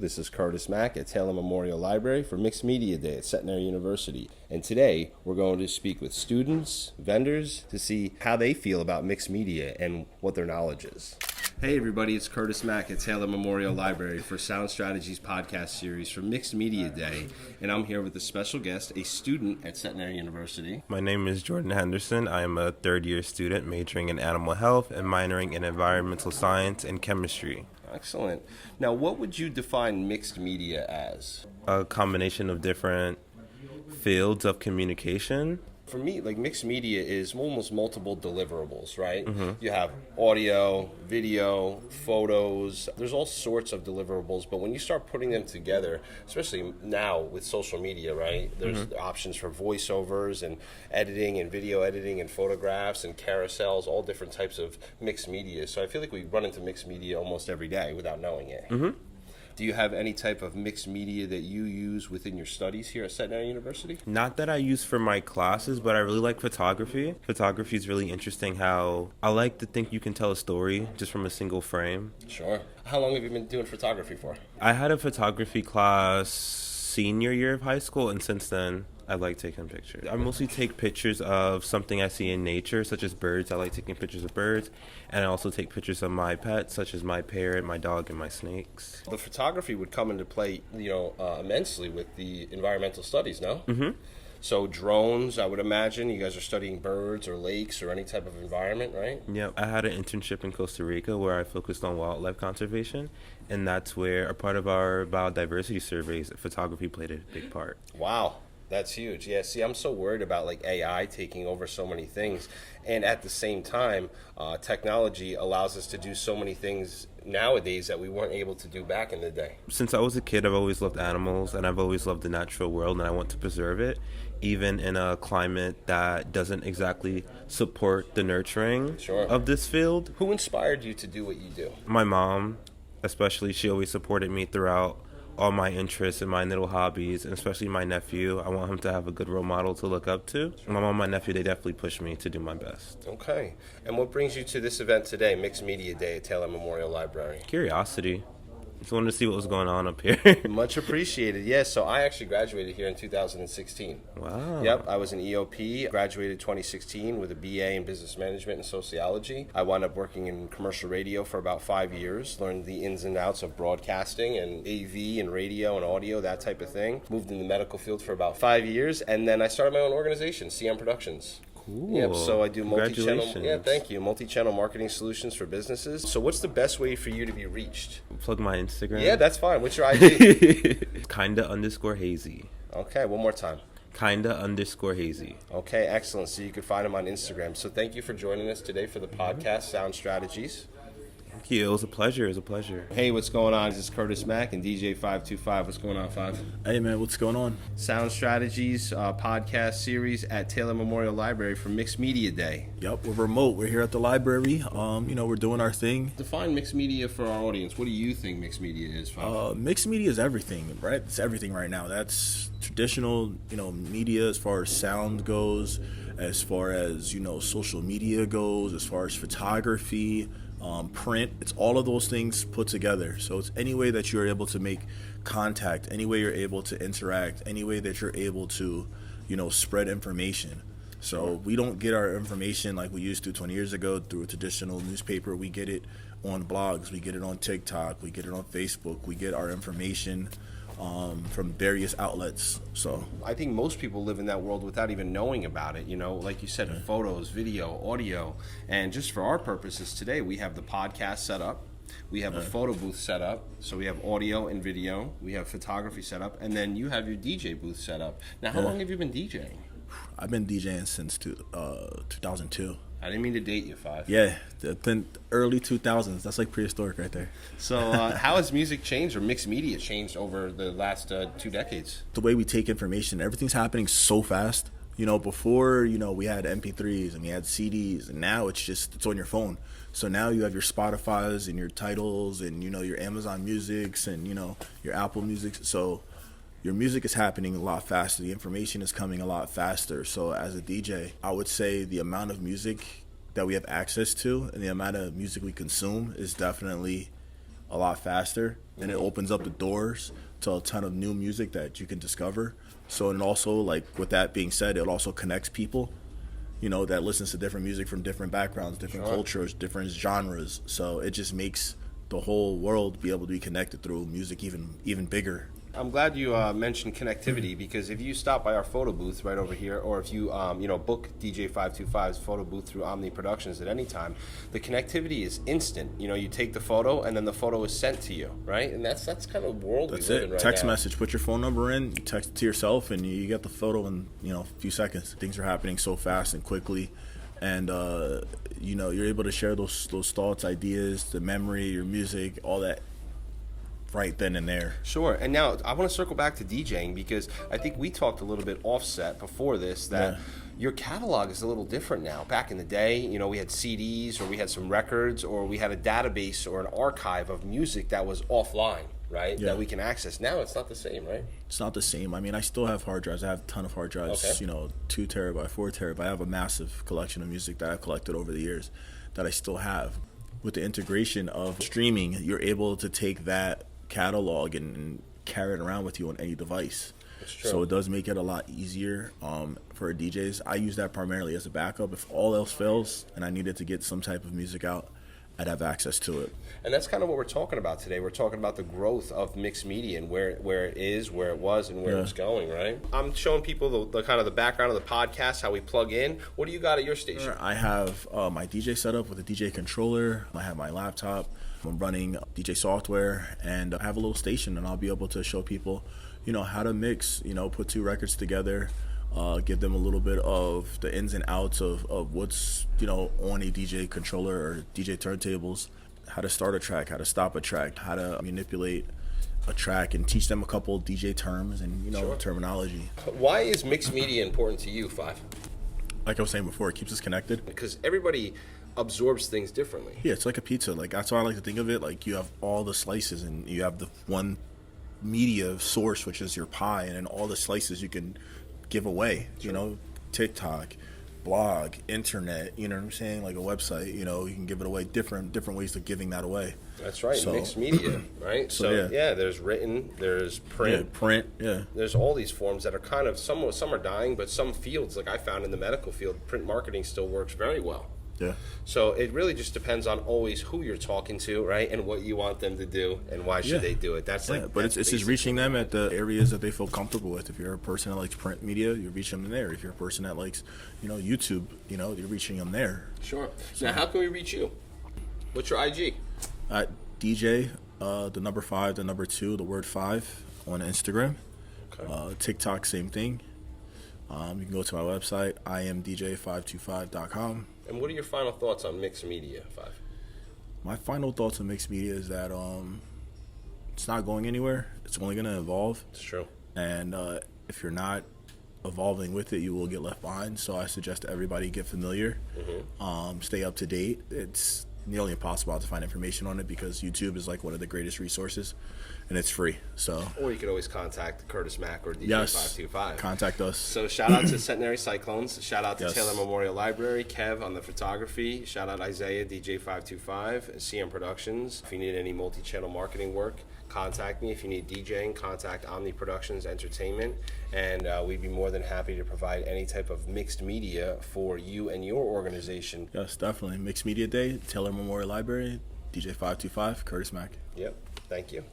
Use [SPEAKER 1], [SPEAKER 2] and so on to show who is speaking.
[SPEAKER 1] This is Curtis Mack at Taylor Memorial Library for Mixed Media Day at Centenary University. And today we're going to speak with students, vendors, to see how they feel about mixed media and what their knowledge is. Hey everybody, it's Curtis Mack at Taylor Memorial Library for Sound Strategies podcast series for Mixed Media Day. And I'm here with a special guest, a student at Centenary University.
[SPEAKER 2] My name is Jordan Henderson. I am a third-year student majoring in animal health and minoring in environmental science and chemistry.
[SPEAKER 1] Excellent. Now, what would you define mixed media as?
[SPEAKER 2] A combination of different fields of communication.
[SPEAKER 1] For me, like mixed media is almost multiple deliverables, right? Mm-hmm. You have audio, video, photos. There's all sorts of deliverables, but when you start putting them together, especially now with social media, right? There's options for voiceovers and editing and video editing and photographs and carousels, all different types of mixed media. So I feel like we run into mixed media almost every day without knowing it. Mm-hmm. Do you have any type of mixed media that you use within your studies here at Centenary University?
[SPEAKER 2] Not that I use for my classes, but I really like photography. Photography is really interesting. How I like to think you can tell a story just from a single frame.
[SPEAKER 1] Sure. How long have you been doing photography for?
[SPEAKER 2] I had a photography class senior year of high school, and since then I like taking pictures. I mostly take pictures of something I see in nature, such as birds. I like taking pictures of birds, and I also take pictures of my pets, such as my parrot, my dog, and my snakes.
[SPEAKER 1] The photography would come into play, immensely with the environmental studies, no? Mm-hmm. So drones, I would imagine, you guys are studying birds or lakes or any type of environment, right?
[SPEAKER 2] Yeah, I had an internship in Costa Rica where I focused on wildlife conservation, and that's where a part of our biodiversity surveys, photography played a big part.
[SPEAKER 1] Wow. That's huge. Yeah, see, I'm so worried about like AI taking over so many things. And at the same time, technology allows us to do so many things nowadays that we weren't able to do back in the day.
[SPEAKER 2] Since I was a kid, I've always loved animals and I've always loved the natural world, and I want to preserve it, even in a climate that doesn't exactly support the nurturing of this field.
[SPEAKER 1] Who inspired you to do what you do?
[SPEAKER 2] My mom, especially. She always supported me throughout all my interests and my little hobbies, and especially my nephew. I want him to have a good role model to look up to. My mom and my nephew, they definitely push me to do my best.
[SPEAKER 1] Okay. And what brings you to this event today, Mixed Media Day at Taylor Memorial Library?
[SPEAKER 2] Curiosity. Just wanted to see what was going on up here.
[SPEAKER 1] Much appreciated. Yes, so I actually graduated here in 2016.
[SPEAKER 2] Wow.
[SPEAKER 1] Yep, I was an EOP, graduated 2016 with a BA in Business Management and Sociology. I wound up working in commercial radio for about 5 years, learned the ins and outs of broadcasting and AV and radio and audio, that type of thing. Moved in the medical field for about 5 years, and then I started my own organization, CM Productions.
[SPEAKER 2] Cool.
[SPEAKER 1] Yep, so I do multi-channel. Yeah, thank you. Multi-channel marketing solutions for businesses. So what's the best way for you to be reached?
[SPEAKER 2] Plug my Instagram.
[SPEAKER 1] Yeah, that's fine. What's your ID?
[SPEAKER 2] Kinda_hazy.
[SPEAKER 1] Okay, one more time.
[SPEAKER 2] Kinda_hazy.
[SPEAKER 1] Okay, excellent. So you can find him on Instagram. So thank you for joining us today for the podcast, Sound Strategies.
[SPEAKER 2] Thank you. It was a pleasure. It was a pleasure.
[SPEAKER 1] Hey, what's going on? This is Curtis Mack and DJ 525. What's going on, 5?
[SPEAKER 3] Hey, man, what's going on?
[SPEAKER 1] Sound Strategies podcast series at Taylor Memorial Library for Mixed Media Day.
[SPEAKER 3] Yep, we're remote. We're here at the library. We're doing our thing.
[SPEAKER 1] Define mixed media for our audience. What do you think mixed media is, 5?
[SPEAKER 3] Mixed media is everything, right? It's everything right now. That's traditional, media as far as sound goes, as far as, social media goes, as far as photography, print. It's all of those things put together. So it's any way that you're able to make contact, any way you're able to interact, any way that you're able to, spread information. So we don't get our information like we used to 20 years ago through a traditional newspaper. We get it on blogs, we get it on TikTok, we get it on Facebook, we get our information from various outlets. So
[SPEAKER 1] I think most people live in that world without even knowing about it. Like you said, photos, video, audio, and just for our purposes today, we have the podcast set up. We have a photo booth set up, so we have audio and video. We have photography set up, and then you have your DJ booth set up. Now, how long have you been DJing?
[SPEAKER 3] I've been DJing since 2002.
[SPEAKER 1] I didn't mean to date you, 5.
[SPEAKER 3] Yeah, the early 2000s. That's like prehistoric right there.
[SPEAKER 1] So how has music changed or mixed media changed over the last 2 decades?
[SPEAKER 3] The way we take information, everything's happening so fast. Before, we had MP3s and we had CDs, and now it's on your phone. So now you have your Spotifys and your titles and, your Amazon Musics and, your Apple Music. So your music is happening a lot faster. The information is coming a lot faster. So as a DJ, I would say the amount of music that we have access to and the amount of music we consume is definitely a lot faster, and it opens up the doors to a ton of new music that you can discover. So, and also, like, with that being said, it also connects people, you know, that listens to different music from different backgrounds, different cultures, different genres. So it just makes the whole world be able to be connected through music even bigger.
[SPEAKER 1] I'm glad you mentioned connectivity, because if you stop by our photo booth right over here, or if you book DJ 525's photo booth through Omni Productions at any time, the connectivity is instant. You know, you take the photo and then the photo is sent to you, right? And that's kind of the world we live in right now.
[SPEAKER 3] Text message, put your phone number in, you text it to yourself, and you get the photo in, you know, a few seconds. Things are happening so fast and quickly, and you know, you're able to share those thoughts, ideas, the memory, your music, all that right then and there.
[SPEAKER 1] Sure. And now I want to circle back to DJing, because I think we talked a little bit offset before this that your catalog is a little different now. Back in the day, you know, we had CDs, or we had some records, or we had a database or an archive of music that was offline, right? That we can access. Now it's not the same, right?
[SPEAKER 3] It's not the same. I mean, I still have hard drives. I have a ton of hard drives, you know, 2 terabyte, 4 terabyte. I have a massive collection of music that I've collected over the years that I still have. With the integration of streaming, you're able to take that catalog and carry it around with you on any device.
[SPEAKER 1] That's true.
[SPEAKER 3] So it does make it a lot easier for DJs. I use that primarily as a backup. If all else fails and I needed to get some type of music out, I'd have access to it.
[SPEAKER 1] And that's kind of what we're talking about today. We're talking about the growth of mixed media and where it is, where it was, and where it's going, right? I'm showing people the kind of the background of the podcast, how we plug in. What do you got at your station?
[SPEAKER 3] I have my DJ setup with a DJ controller. I have my laptop. I'm running DJ software, and I have a little station, and I'll be able to show people, you know, how to mix, you know, put 2 records together, give them a little bit of the ins and outs of what's, you know, on a DJ controller or DJ turntables, how to start a track, how to stop a track, how to manipulate a track, and teach them a couple DJ terms and, you know, terminology.
[SPEAKER 1] Why is mixed media important to you, Five?
[SPEAKER 3] Like I was saying before, it keeps us connected.
[SPEAKER 1] Because everybody absorbs things differently.
[SPEAKER 3] Yeah, it's like a pizza. Like, that's how I like to think of it. Like, you have all the slices, and you have the one media source, which is your pie, and then all the slices you can give away. You know, TikTok, blog, internet, you know what I'm saying? Like a website, you know, you can give it away, different ways of giving that away.
[SPEAKER 1] That's right, mixed media, right? So there's written, there's print. There's all these forms that are kind of, some are dying, but some fields, like I found in the medical field, print marketing still works very well.
[SPEAKER 3] Yeah.
[SPEAKER 1] So it really just depends on always who you're talking to, right, and what you want them to do, and why should they do it. That's
[SPEAKER 3] but it's just reaching them at the areas that they feel comfortable with. If you're a person that likes print media, you're reaching them there. If you're a person that likes, you know, YouTube, you know, you're reaching them there.
[SPEAKER 1] Sure. Now, how can we reach you? What's your IG?
[SPEAKER 3] At DJ, the number 5, the number 2, the word 5 on Instagram. Okay. TikTok, same thing. You can go to my website, imdj525.com.
[SPEAKER 1] And what are your final thoughts on mixed media, Five?
[SPEAKER 3] My final thoughts on mixed media is that it's not going anywhere. It's only going to evolve.
[SPEAKER 1] It's true.
[SPEAKER 3] And if you're not evolving with it, you will get left behind. So I suggest everybody get familiar, stay up to date. It's nearly impossible to find information on it because YouTube is like one of the greatest resources, and it's free. So, or
[SPEAKER 1] you could always contact Curtis Mack or DJ 525.
[SPEAKER 3] Contact us.
[SPEAKER 1] So shout out to Centenary Cyclones. Shout out to Taylor Memorial Library. Kev on the photography. Shout out Isaiah, DJ 525, CM Productions. If you need any multi-channel marketing work, contact me. If you need DJing, contact Omni Productions Entertainment, and we'd be more than happy to provide any type of mixed media for you and your organization.
[SPEAKER 3] Yes, definitely. Mixed Media Day, Taylor Memorial Library, DJ 525, Curtis Mack.
[SPEAKER 1] Yep. Thank you.